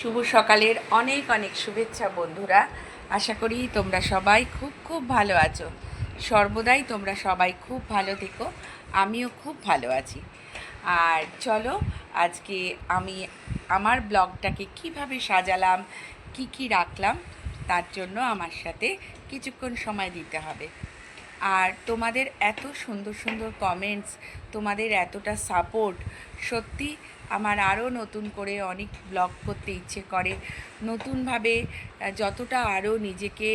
শুভ সকালের অনেক অনেক শুভেচ্ছা বন্ধুরা। আশা করি তোমরা সবাই খুব খুব ভালো আছো। সর্বদাই তোমরা সবাই খুব ভালো থেকো, আমিও খুব ভালো আছি। আর চলো, আজকে আমি আমার ব্লগটাকে কিভাবে সাজালাম, কি রাখলাম, তার জন্য আমার সাথে কিছুক্ষণ সময় দিতে হবে। আর তোমাদের এত সুন্দর সুন্দর কমেন্টস, তোমাদের এতটা সাপোর্ট, সত্যি আমার আরও নতুন করে অনেক ব্লগ করতে ইচ্ছে করে। নতুনভাবে যতটা আরও নিজেকে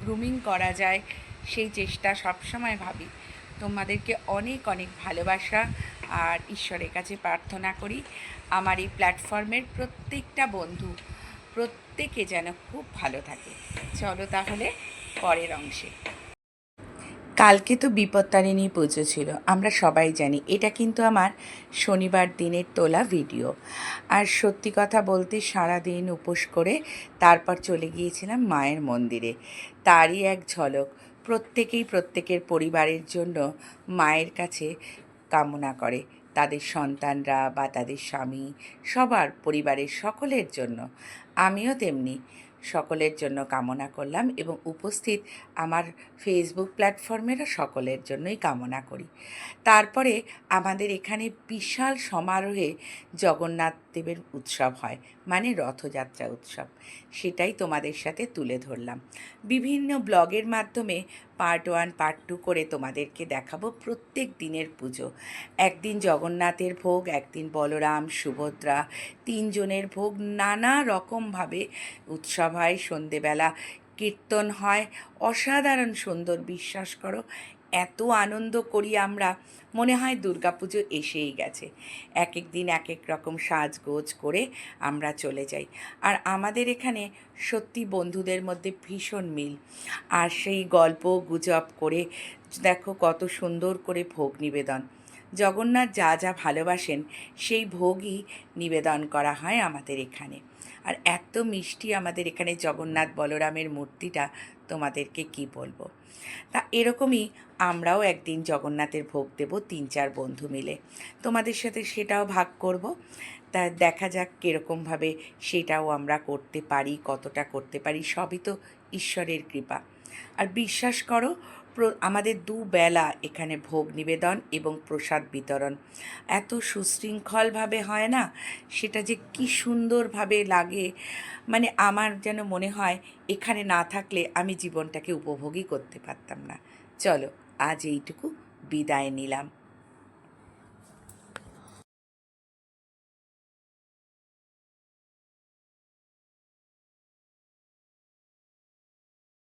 গ্রুমিং করা যায় সেই চেষ্টা সবসময় ভাবি। তোমাদেরকে অনেক অনেক ভালোবাসা আর ঈশ্বরের কাছে প্রার্থনা করি আমার এই প্ল্যাটফর্মের প্রত্যেকটা বন্ধু প্রত্যেকে যেন খুব ভালো থাকে। চলো তাহলে পরের অংশে। কালকে তো বিপত্তারিণী পুজো ছিল, আমরা সবাই জানি। এটা কিন্তু আমার শনিবার দিনের তোলা ভিডিও। আর সত্যি কথা বলতে সারাদিন উপোস করে তারপর চলে গিয়েছিলাম মায়ের মন্দিরে। তারই এক ঝলক। প্রত্যেকেই প্রত্যেকের পরিবারের জন্য মায়ের কাছে কামনা করে, তাদের সন্তানরা বা তাদের স্বামী, সবার পরিবারের সকলের জন্য। আমিও তেমনি সকলের জন্য কামনা করলাম এবং উপস্থিত আমার ফেসবুক প্ল্যাটফর্মেরও সকলের জন্যই কামনা করি। তারপরে আমাদের এখানে বিশাল সমারোহে জগন্নাথ দেবের উৎসব হয়, মানে রথযাত্রা উৎসব। সেটাই তোমাদের সাথে তুলে ধরলাম। বিভিন্ন ব্লগের মাধ্যমে পার্ট 1 পার্ট 2 করে তোমাদেরকে দেখাবো প্রত্যেক দিনের পুজো। একদিন জগন্নাথের ভোগ, একদিন বলরাম সুভদ্রা তিনজনের ভোগ। নানা রকমভাবে উৎসব হয়, সন্ধেবেলা কীর্তন হয়, অসাধারণ সুন্দর। বিশ্বাস করো, এত আনন্দ করি আমরা, মনে হয় দুর্গাপুজো এসেই গেছে। এক এক দিন এক এক রকম সাজগোজ করে আমরা চলে যাই। আর আমাদের এখানে সত্যি বন্ধুদের মধ্যে ভীষণ মিল। আর সেই গল্প গুজব করে দেখো কত সুন্দর করে ভোগ নিবেদন। জগন্নাথ যা যা ভালোবাসেন সেই ভোগই নিবেদন করা হয় আমাদের এখানে। আর এত মিষ্টি আমাদের এখানে জগন্নাথ বলরামের মূর্তিটা, তোমাদেরকে কি বলবো। তা এরকমই আমরাও একদিন জগন্নাথের ভোগ দেব 3-4 বন্ধু মিলে। তোমাদের সাথে সেটাও ভাগ করব। তা দেখা যাক কীরকমভাবে সেটাও আমরা করতে পারি, কতটা করতে পারি, সবই তো ঈশ্বরের কৃপা। আর বিশ্বাস করো, আমাদের দুবেলা এখানে ভোগ নিবেদন এবং প্রসাদ বিতরণ এত সুশৃঙ্খলভাবে হয় না, সেটা যে কী সুন্দরভাবে লাগে। মানে আমার যেন মনে হয় এখানে না থাকলে আমি জীবনটাকে উপভোগই করতে পারতাম না। চলো, আজ এইটুকু বিদায় নিলাম।